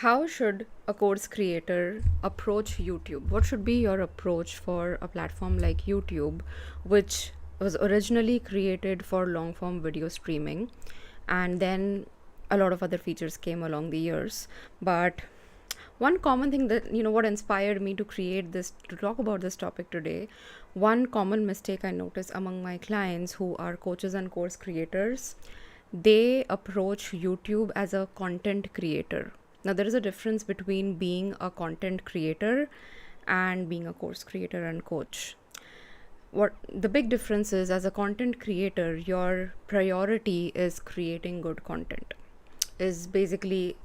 How should a course creator approach YouTube? What should be your approach for a platform like YouTube, which was originally created for long form video streaming, and then a lot of other features came along the years. But one common thing that, what inspired me to create this, to talk about this topic today, one common mistake I notice among my clients who are coaches and course creators, they approach YouTube as a content creator. Now, there is a difference between being a content creator and being a course creator and coach. What the big difference is, as a content creator, your priority is creating good content, is basically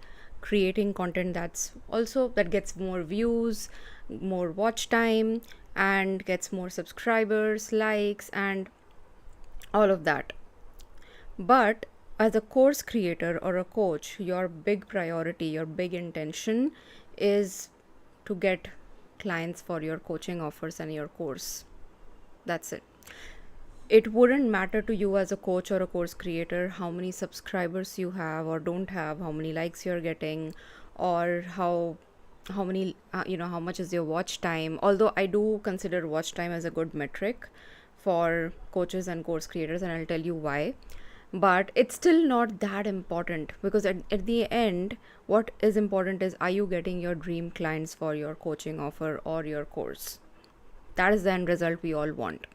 creating content that gets more views, more watch time, and gets more subscribers, likes, and all of that. But as a course creator or a coach, your big priority, your big intention is to get clients for your coaching offers and your course. That's it. It wouldn't matter to you as a coach or a course creator how many subscribers you have or don't have, how many likes you're getting, or how many how much is your watch time. Although I do consider watch time as a good metric for coaches and course creators, and I'll tell you why. But it's still not that important, because at the end, what is important is, are you getting your dream clients for your coaching offer or your course? That is the end result we all want.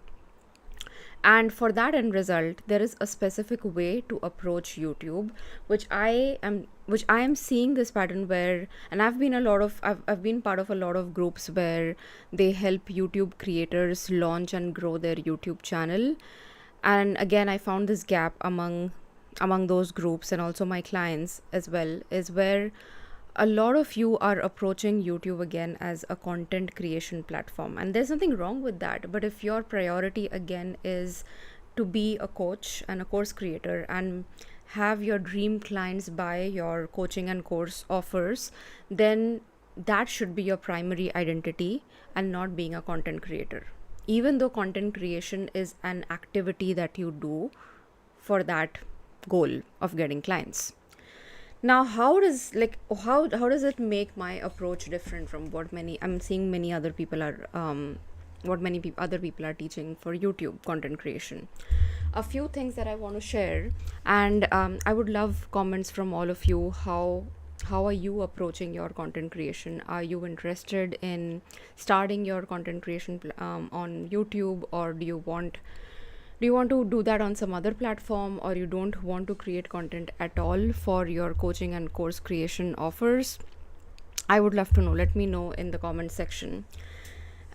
And for that end result, there is a specific way to approach YouTube, which I am seeing this pattern where, and I've been part of a lot of groups where they help YouTube creators launch and grow their YouTube channel. And again, I found this gap among those groups and also my clients as well, is where a lot of you are approaching YouTube again as a content creation platform. And there's nothing wrong with that. But if your priority again is to be a coach and a course creator and have your dream clients buy your coaching and course offers, then that should be your primary identity and not being a content creator. Even though content creation is an activity that you do for that goal of getting clients. Now, how does it make my approach different from what many I'm seeing many other people are other people are teaching for YouTube content creation? A few things that I want to share, and I would love comments from all of you. How are you approaching your content creation? Are you interested in starting your content creation on YouTube, or do you want to do that on some other platform, or you don't want to create content at all for your coaching and course creation offers? I would love to know. Let me know in the comment section,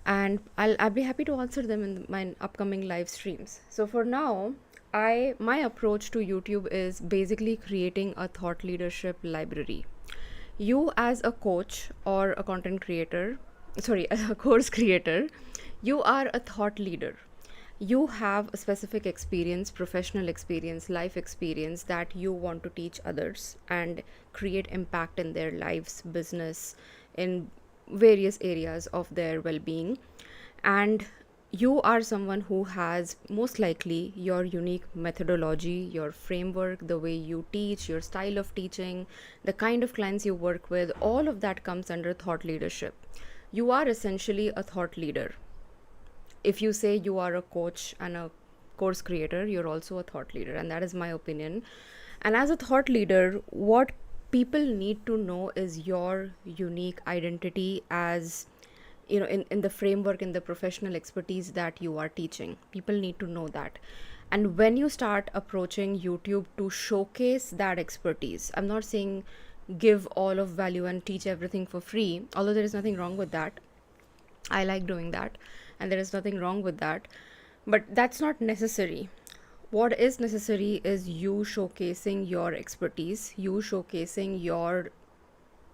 and I'll be happy to answer them in my upcoming live streams. So for now, my approach to YouTube is basically creating a thought leadership library. You as a coach or a content creator, sorry, a course creator, you are a thought leader. You have a specific experience, professional experience, life experience that you want to teach others and create impact in their lives, business, in various areas of their well-being. And you are someone who has most likely your unique methodology, your framework, the way you teach, your style of teaching, the kind of clients you work with. All of that comes under thought leadership. You are essentially a thought leader. If you say you are a coach and a course creator, you're also a thought leader, and that is my opinion. And as a thought leader, what people need to know is your unique identity, as in the framework, in the professional expertise that you are teaching. People need to know that. And when you start approaching YouTube to showcase that expertise, I'm not saying give all of value and teach everything for free, although there is nothing wrong with that. I like doing that, and there is nothing wrong with that. But that's not necessary. What is necessary is you showcasing your expertise, you showcasing your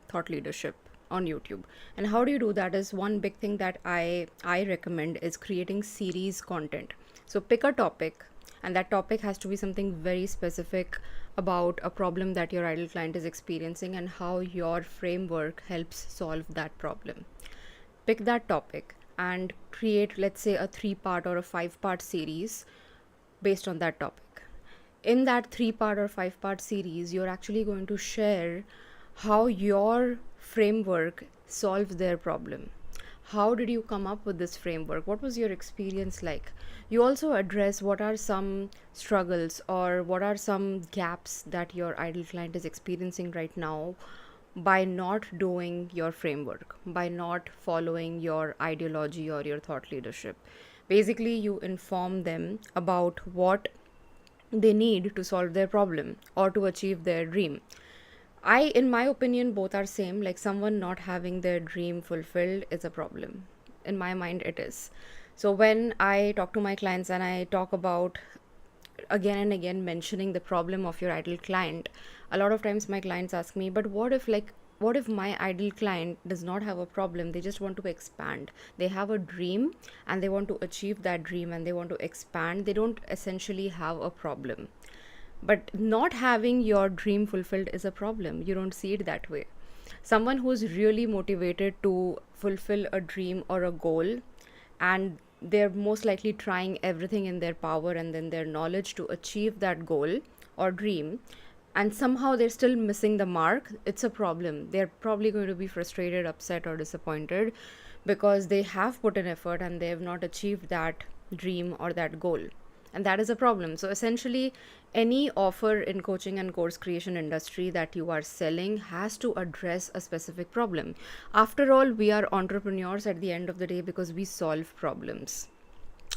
thought leadership on YouTube. And how do you do that is one big thing that I recommend is creating series content. So pick a topic, and that topic has to be something very specific about a problem that your ideal client is experiencing and how your framework helps solve that problem. Pick that topic and create, let's say, a 3-part or a 5-part series based on that topic. In that 3-part or 5-part series, you're actually going to share how your framework solves their problem. How did you come up with this framework? What was your experience like? You also address what are some struggles or what are some gaps that your ideal client is experiencing right now by not doing your framework, by not following your ideology or your thought leadership. Basically, you inform them about what they need to solve their problem or to achieve their dream. In my opinion, both are same. Like someone not having their dream fulfilled is a problem. In my mind, it is. So when I talk to my clients and I talk about again and again mentioning the problem of your ideal client, a lot of times my clients ask me, but what if my ideal client does not have a problem, they just want to expand, they have a dream and they want to achieve that dream and they want to expand, they don't essentially have a problem. But not having your dream fulfilled is a problem. You don't see it that way. Someone who's really motivated to fulfill a dream or a goal, and they're most likely trying everything in their power and then their knowledge to achieve that goal or dream, and somehow they're still missing the mark, it's a problem. They're probably going to be frustrated, upset, or disappointed because they have put in effort and they have not achieved that dream or that goal, and that is a problem. So essentially, any offer in coaching and course creation industry that you are selling has to address a specific problem. After all, we are entrepreneurs at the end of the day because we solve problems.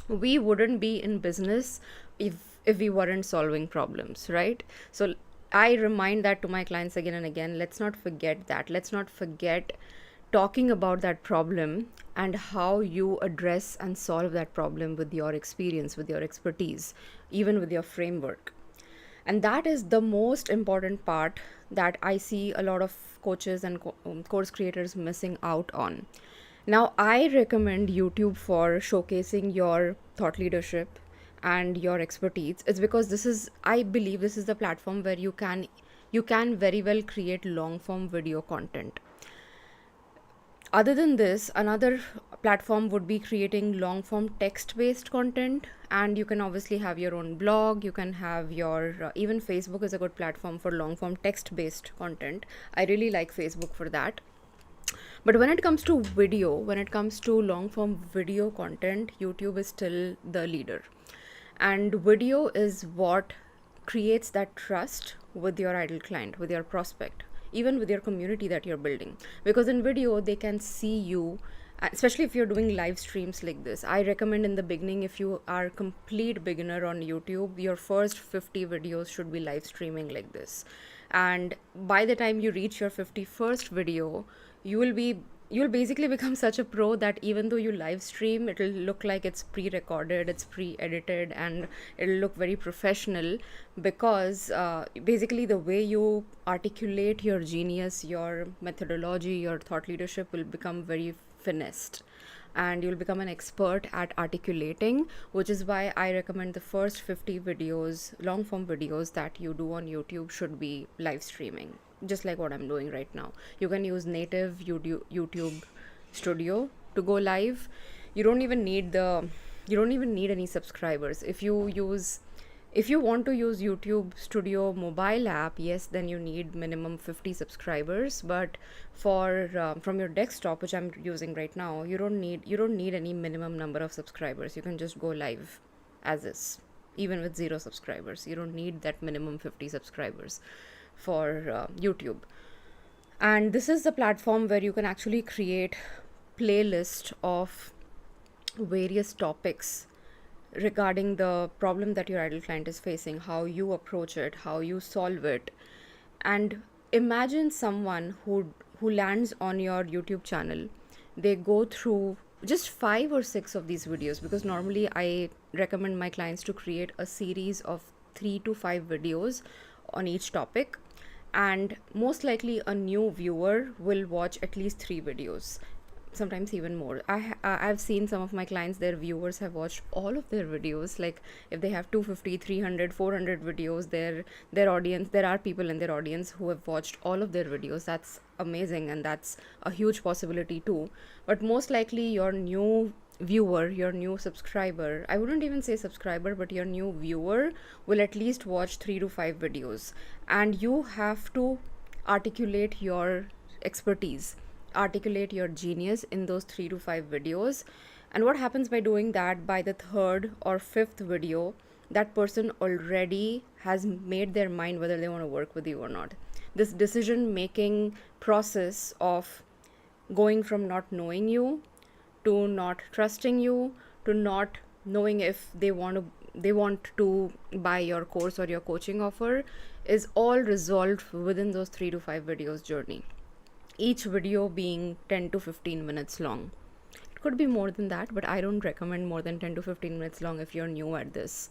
We wouldn't be in business if we weren't solving problems, right? So I remind that to my clients again and again. Let's not forget that. Let's not forget talking about that problem and how you address and solve that problem with your experience, with your expertise, even with your framework. And that is the most important part that I see a lot of coaches and course creators missing out on. Now, I recommend YouTube for showcasing your thought leadership and your expertise. It's because I believe this is the platform where you can very well create long form video content. Other than this, another platform would be creating long form text based content, and you can obviously have your own blog. You can have your even Facebook is a good platform for long form text based content. I really like Facebook for that. But when it comes to video, when it comes to long form video content, YouTube is still the leader. And video is what creates that trust with your ideal client, with your prospect, even with your community that you're building. Because in video, they can see you, especially if you're doing live streams like this. I recommend in the beginning, if you are a complete beginner on YouTube, your first 50 videos should be live streaming like this. And by the time you reach your 51st video, you'll basically become such a pro that even though you live stream, it'll look like it's pre-recorded, it's pre-edited, and it'll look very professional, because basically the way you articulate your genius, your methodology, your thought leadership will become very finessed, and you'll become an expert at articulating, which is why I recommend the first 50 videos, long form videos that you do on YouTube should be live streaming, just like what I'm doing right now. You can use native YouTube Studio to go live. You don't even need any subscribers. If you want to use YouTube Studio mobile app, yes, then you need minimum 50 subscribers. But for from your desktop, which I'm using right now, you don't need any minimum number of subscribers. You can just go live as is, even with 0 subscribers. You don't need that minimum 50 subscribers for YouTube. And this is the platform where you can actually create playlist of various topics regarding the problem that your ideal client is facing, how you approach it, how you solve it. And imagine someone who lands on your YouTube channel. They go through just 5 or 6 of these videos, because normally I recommend my clients to create a series of 3 to 5 videos on each topic, and most likely a new viewer will watch at least 3 videos, sometimes even more. I've seen some of my clients, their viewers have watched all of their videos. Like if they have 250, 300, 400 videos, their audience, there are people in their audience who have watched all of their videos. That's amazing, and that's a huge possibility too. But most likely your new viewer, your new subscriber, I wouldn't even say subscriber, but your new viewer will at least watch 3 to 5 videos. And you have to articulate your expertise, articulate your genius in those 3 to 5 videos. And what happens by doing that, by the third or fifth video, that person already has made their mind whether they want to work with you or not. This decision making process of going from not knowing you to not trusting you to not knowing if they want to buy your course or your coaching offer is all resolved within those 3 to 5 videos journey, each video being 10 to 15 minutes long. It could be more than that, but I don't recommend more than 10 to 15 minutes long if you're new at this.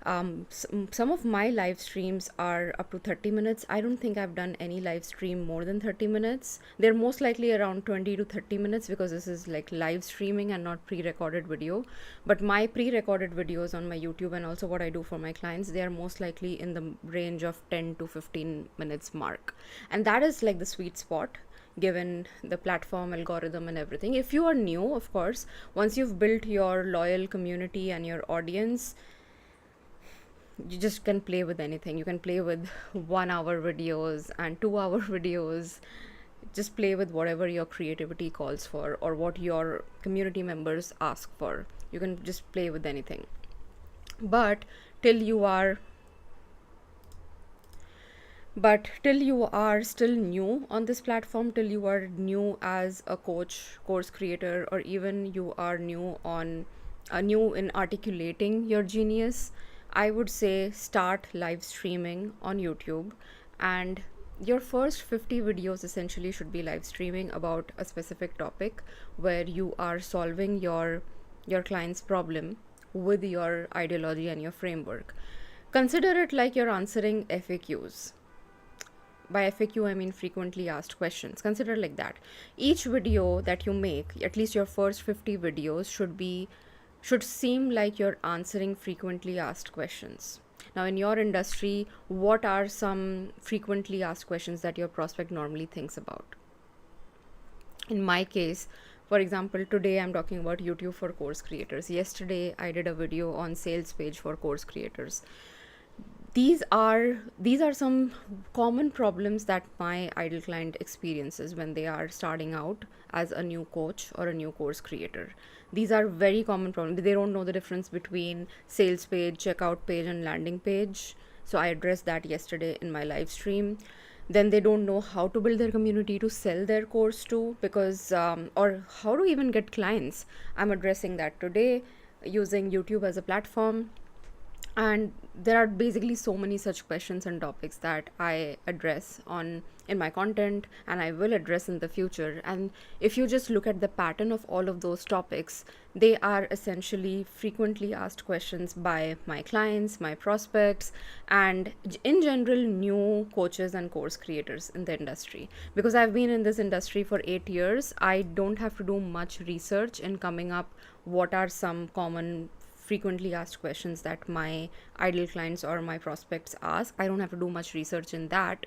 Some of my live streams are up to 30 minutes. I don't think I've done any live stream more than 30 minutes. They're most likely around 20 to 30 minutes because this is like live streaming and not pre-recorded video. But my pre-recorded videos on my YouTube and also what I do for my clients, they are most likely in the range of 10 to 15 minutes mark. And that is like the sweet spot given the platform algorithm and everything. If you are new, of course, once you've built your loyal community and your audience, you just can play with anything. You can play with 1 hour videos and 2 hour videos. Just play with whatever your creativity calls for or what your community members ask for. You can just play with anything. But till you are still new on this platform, till you are new as a coach, course creator, or even you are new in articulating your genius, I would say start live streaming on YouTube, and your first 50 videos essentially should be live streaming about a specific topic where you are solving your client's problem with your ideology and your framework. Consider it like you're answering FAQs. By FAQ, I mean frequently asked questions. Consider like that. Each video that you make, at least your first 50 videos, should seem like you're answering frequently asked questions. Now, in your industry, what are some frequently asked questions that your prospect normally thinks about? In my case, for example, today I'm talking about YouTube for course creators. Yesterday, I did a video on sales page for course creators. These are some common problems that my ideal client experiences when they are starting out as a new coach or a new course creator. These are very common problems. They don't know the difference between sales page, checkout page, and landing page. So I addressed that yesterday in my live stream. Then they don't know how to build their community to sell their course to, because or how to even get clients. I'm addressing that today using YouTube as a platform. And there are basically so many such questions and topics that I address in my content, and I will address in the future. And if you just look at the pattern of all of those topics, they are essentially frequently asked questions by my clients, my prospects, and in general new coaches and course creators in the industry. Because I've been in this industry for 8 years, I don't have to do much research in coming up what are some common frequently asked questions that my ideal clients or my prospects ask. I don't have to do much research in that.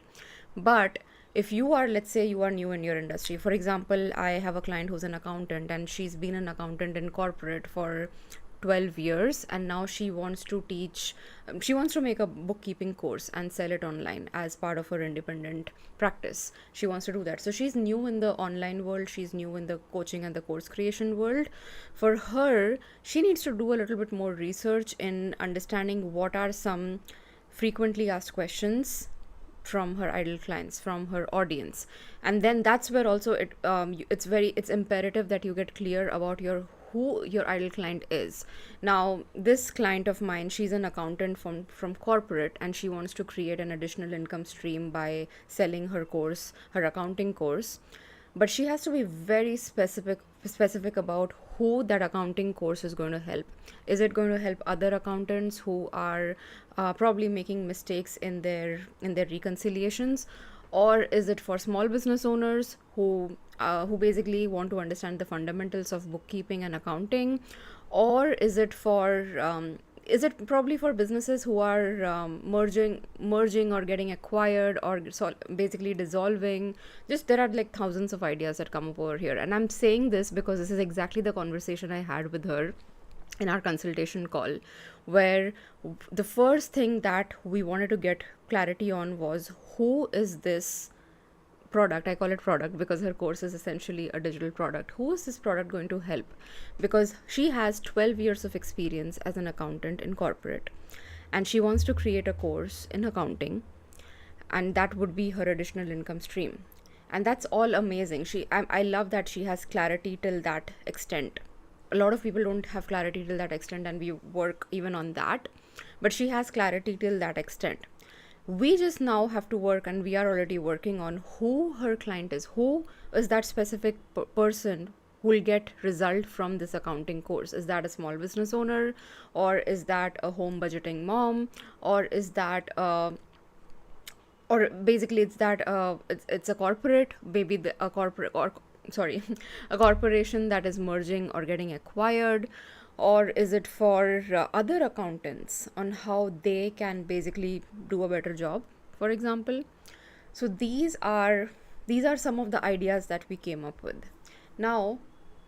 But if you are, let's say you are new in your industry, for example, I have a client who's an accountant and she's been an accountant in corporate for 12 years, and now she wants to make a bookkeeping course and sell it online as part of her independent practice. She wants to do that. So she's new in the online world, she's new in the coaching and the course creation world. For her, she needs to do a little bit more research in understanding what are some frequently asked questions from her ideal clients, from her audience. And then that's where also it's imperative that you get clear about who your ideal client is. Now, this client of mine, she's an accountant from corporate, and she wants to create an additional income stream by selling her course, her accounting course. But she has to be very specific about who that accounting course is going to help. Is it going to help other accountants who are probably making mistakes in their reconciliations, or is it for small business owners who basically want to understand the fundamentals of bookkeeping and accounting, or is it probably for businesses who are merging or getting acquired, or basically dissolving? Just there are like thousands of ideas that come up over here, and I'm saying this because this is exactly the conversation I had with her in our consultation call, where the first thing that we wanted to get clarity on was, who is this product, I call it product because her course is essentially a digital product. Who is this product going to help? Because she has 12 years of experience as an accountant in corporate, and she wants to create a course in accounting, and that would be her additional income stream. And that's all amazing. I love that she has clarity till that extent. A lot of people don't have clarity till that extent, and we work even on that, but she has clarity till that extent. We just now have to work, and we are already working on who her client is. Who is that specific person who will get result from this accounting course? Is that a small business owner, or is that a home budgeting mom, or is that or basically it's that it's a corporate, maybe a corporate, or sorry, a corporation that is merging or getting acquired, or is it for other accountants on how they can basically do a better job, for example. So these are some of the ideas that we came up with. Now,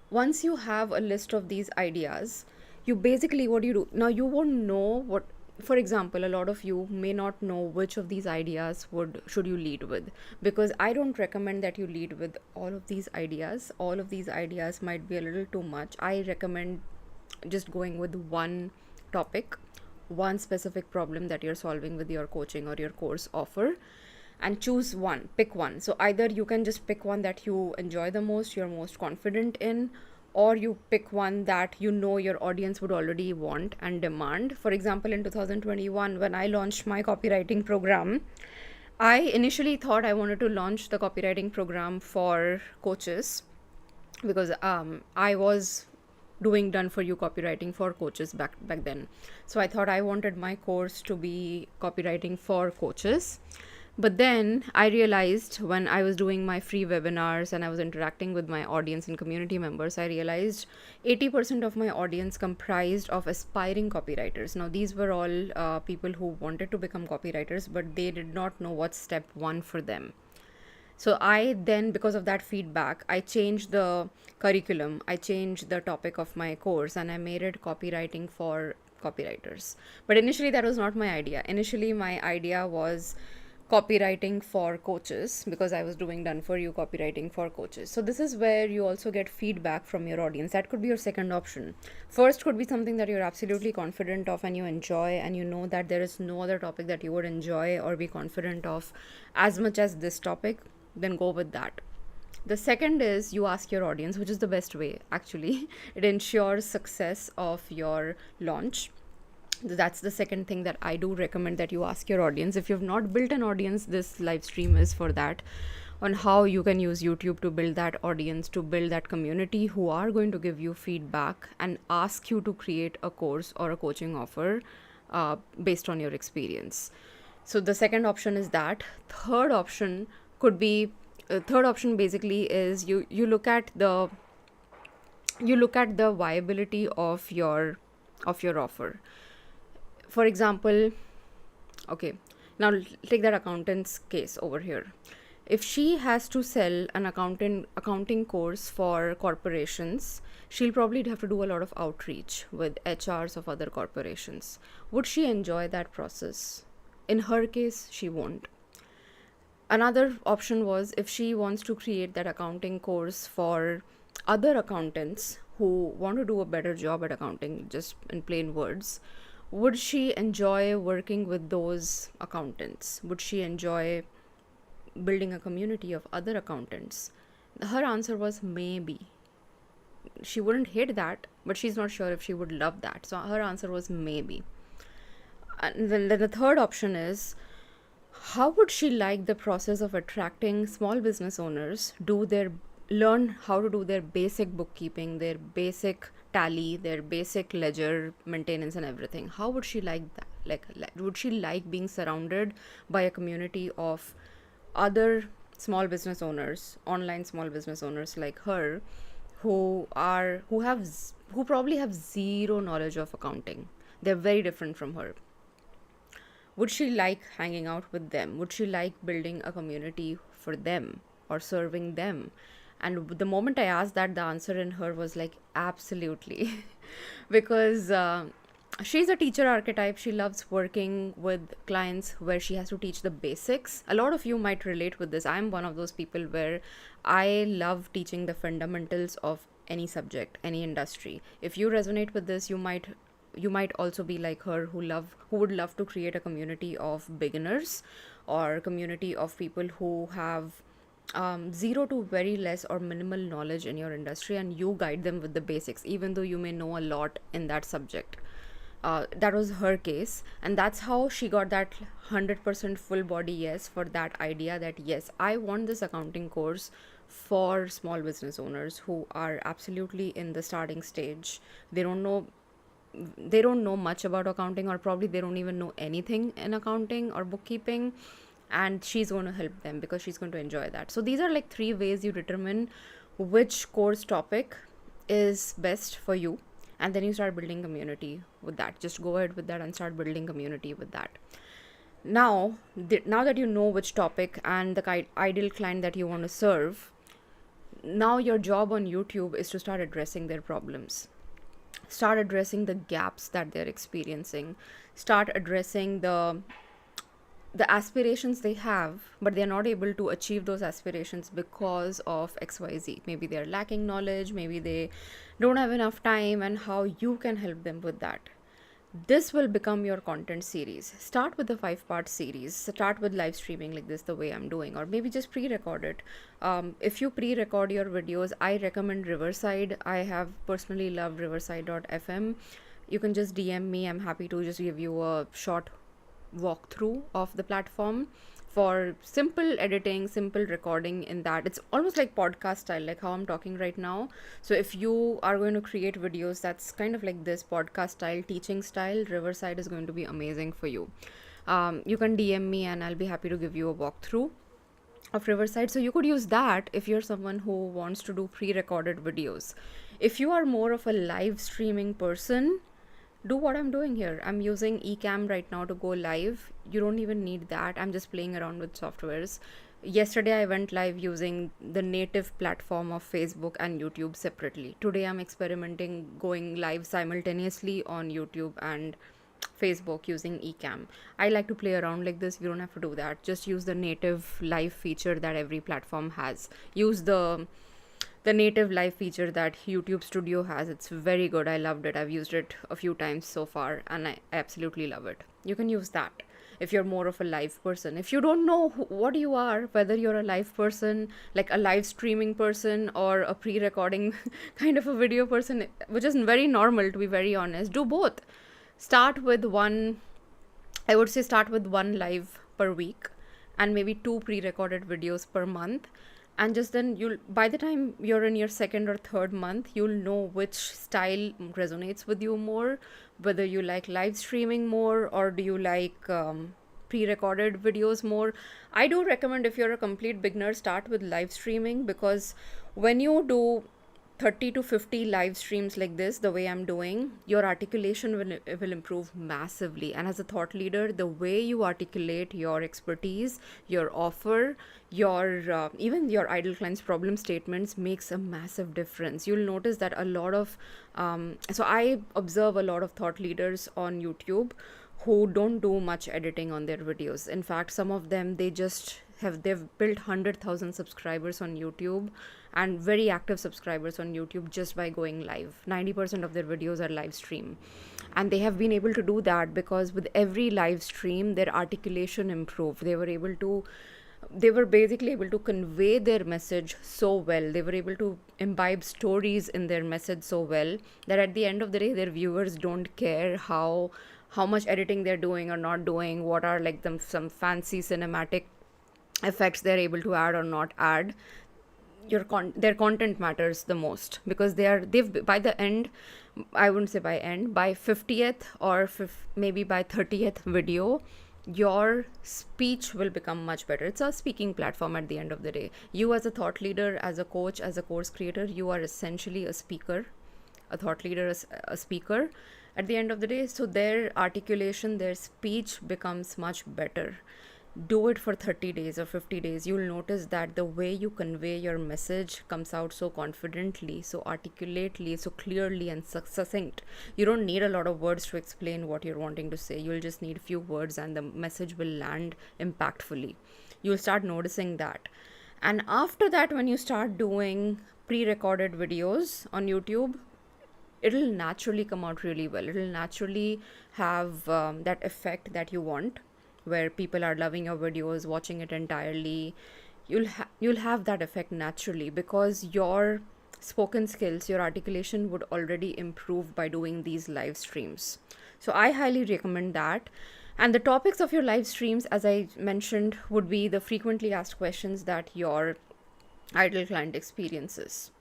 once you have a list of these ideas, you basically, what do you do now? You won't know what, for example, a lot of you may not know which of these ideas would should you lead with, because I don't recommend that you lead with all of these ideas. All of these ideas might be a little too much. I recommend just going with one topic, one specific problem that you're solving with your coaching or your course offer, and choose one, pick one. So either you can just pick one that you enjoy the most, you're most confident in, or you pick one that you know your audience would already want and demand. For example, in 2021, when I launched my copywriting program, I initially thought I wanted to launch the copywriting program for coaches, because I was doing done for you copywriting for coaches back then. So I thought I wanted my course to be copywriting for coaches. But then I realized, when I was doing my free webinars and I was interacting with my audience and community members, I realized 80% of my audience comprised of aspiring copywriters. Now, these were all people who wanted to become copywriters, but they did not know what's step one for them. So I then, because of that feedback, I changed the curriculum, I changed the topic of my course, and I made it copywriting for copywriters. But initially, that was not my idea. Initially, my idea was copywriting for coaches, because I was doing done for you copywriting for coaches. So this is where you also get feedback from your audience. That could be your second option. First could be something that you're absolutely confident of and you enjoy, and you know that there is no other topic that you would enjoy or be confident of as much as this topic. Then go with that. The second is you ask your audience, which is the best way actually. It ensures success of your launch. That's the second thing that I do recommend, that you ask your audience. If you've not built an audience, this live stream is for that, on how you can use YouTube to build that audience, to build that community who are going to give you feedback and ask you to create a course or a coaching offer based on your experience. So the second option is that. Third option could be, third option basically is you look at the viability of your offer. For example, okay, now take that accountant's case over here. If she has to sell an accounting course for corporations, she'll probably have to do a lot of outreach with HRs of other corporations. Would she enjoy that process? In her case, she won't. Another option was, if she wants to create that accounting course for other accountants who want to do a better job at accounting, just in plain words, would she enjoy working with those accountants? Would she enjoy building a community of other accountants? Her answer was maybe. She wouldn't hate that, but she's not sure if she would love that. So her answer was maybe. And then the third option is, how would she like the process of attracting small business owners, learn how to do their basic bookkeeping, their basic tally, their basic ledger maintenance and everything? How would she like that? Would she like being surrounded by a community of other small business owners, online small business owners like her, who probably have zero knowledge of accounting? They're very different from her. Would she like hanging out with them? Would she like building a community for them or serving them? And the moment I asked that, the answer in her was like, absolutely. Because she's a teacher archetype. She loves working with clients where she has to teach the basics. A lot of you might relate with this. I'm one of those people where I love teaching the fundamentals of any subject, any industry. If you resonate with this, you might also be like her, who would love to create a community of beginners, or community of people who have zero to very less or minimal knowledge in your industry, and you guide them with the basics even though you may know a lot in that subject. That was her case, and that's how she got that 100% full body yes for that idea, that yes, I want this accounting course for small business owners who are absolutely in the starting stage. They don't know much about accounting, or probably they don't even know anything in accounting or bookkeeping, and she's going to help them because she's going to enjoy that. So these are like 3 ways you determine which course topic is best for you, and then you start building community with that. Just go ahead with that and start building community with that. Now that you know which topic and the ideal client that you want to serve, now your job on YouTube is to start addressing their problems, start addressing the gaps that they're experiencing, start addressing the aspirations they have, but they're not able to achieve those aspirations because of XYZ. Maybe they're lacking knowledge, maybe they don't have enough time, and how you can help them with that. This will become your content series. Start with the 5-part series. Start with live streaming like this, the way I'm doing, or maybe just pre-record it. If you pre-record your videos, I recommend Riverside. I have personally loved riverside.fm. You can just DM me. I'm happy to just give you a short walkthrough of the platform for simple editing, simple recording. In that, it's almost like podcast style, like how I'm talking right now. So if you are going to create videos that's kind of like this podcast style, teaching style, Riverside is going to be amazing for you. You can DM me and I'll be happy to give you a walkthrough of Riverside. So you could use that if you're someone who wants to do pre-recorded videos. If you are more of a live streaming person, do what I'm doing here. I'm using Ecamm right now to go live. You don't even need that. I'm just playing around with softwares. Yesterday I went live using the native platform of Facebook and YouTube separately. Today I'm experimenting going live simultaneously on YouTube and Facebook using Ecamm. I like to play around like this. You don't have to do that. Just use the native live feature that every platform has. Use the native live feature that YouTube Studio has. It's very good. I loved it. I've used it a few times so far and I absolutely love it. You can use that if you're more of a live person. If you don't know what you are, whether you're a live person, like a live streaming person, or a pre-recording kind of a video person, which is very normal to be very honest, do both. Start with one, I would say start with one live per week and maybe 2 pre-recorded videos per month, and just then you'll, by the time you're in your second or third month, you'll know which style resonates with you more, whether you like live streaming more or do you like pre-recorded videos more. I do recommend, if you're a complete beginner, start with live streaming, because when you do 30 to 50 live streams like this, the way I'm doing, your articulation will improve massively. And as a thought leader, the way you articulate your expertise, your offer, your even your ideal clients problem statements makes a massive difference. You'll notice that a lot of so I observe a lot of thought leaders on YouTube who don't do much editing on their videos. In fact, some of them, they've built 100,000 subscribers on YouTube, and very active subscribers on YouTube, just by going live. 90% of their videos are live stream, and they have been able to do that because with every live stream their articulation improved. They were basically able to convey their message so well. They were able to imbibe stories in their message so well that at the end of the day, their viewers don't care how much editing they're doing or not doing, what are like some fancy cinematic effects they're able to add or not add. Their content matters the most, because they've by the end, I wouldn't say by end, by 50th or maybe by 30th video, your speech will become much better. It's a speaking platform at the end of the day. You, as a thought leader, as a coach, as a course creator, you are essentially a speaker. A thought leader is a speaker at the end of the day. So their articulation, their speech becomes much better. do it for 30 days or 50 days, you'll notice that the way you convey your message comes out so confidently, so articulately, so clearly and succinct. You don't need a lot of words to explain what you're wanting to say. You'll just need a few words and the message will land impactfully. You'll start noticing that. And after that, when you start doing pre-recorded videos on YouTube, it'll naturally come out really well. It'll naturally have that effect that you want, where people are loving your videos, watching it entirely. You'll have that effect naturally because your spoken skills, your articulation would already improve by doing these live streams. So I highly recommend that. And the topics of your live streams, as I mentioned, would be the frequently asked questions that your ideal client experiences,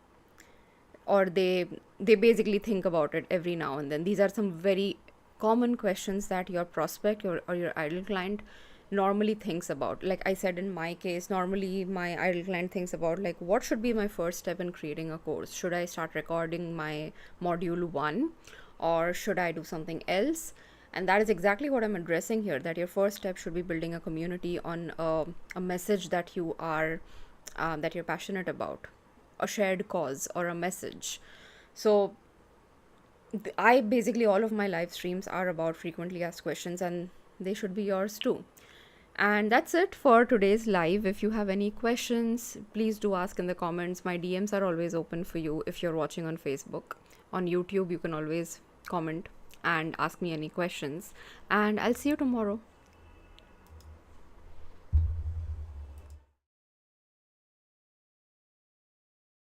or they basically think about it every now and then. These are some very common questions that your prospect or your ideal client normally thinks about. Like I said, in my case, normally my ideal client thinks about, like, what should be my first step in creating a course? Should I start recording my module 1, or should I do something else? And that is exactly what I'm addressing here, that your first step should be building a community on a message that you are that you're passionate about, a shared cause or a message. So I basically, all of my live streams are about frequently asked questions, and they should be yours too. And that's it for today's live. If you have any questions, please do ask in the comments. My DMs are always open for you if you're watching on Facebook. On YouTube, you can always comment and ask me any questions. And I'll see you tomorrow.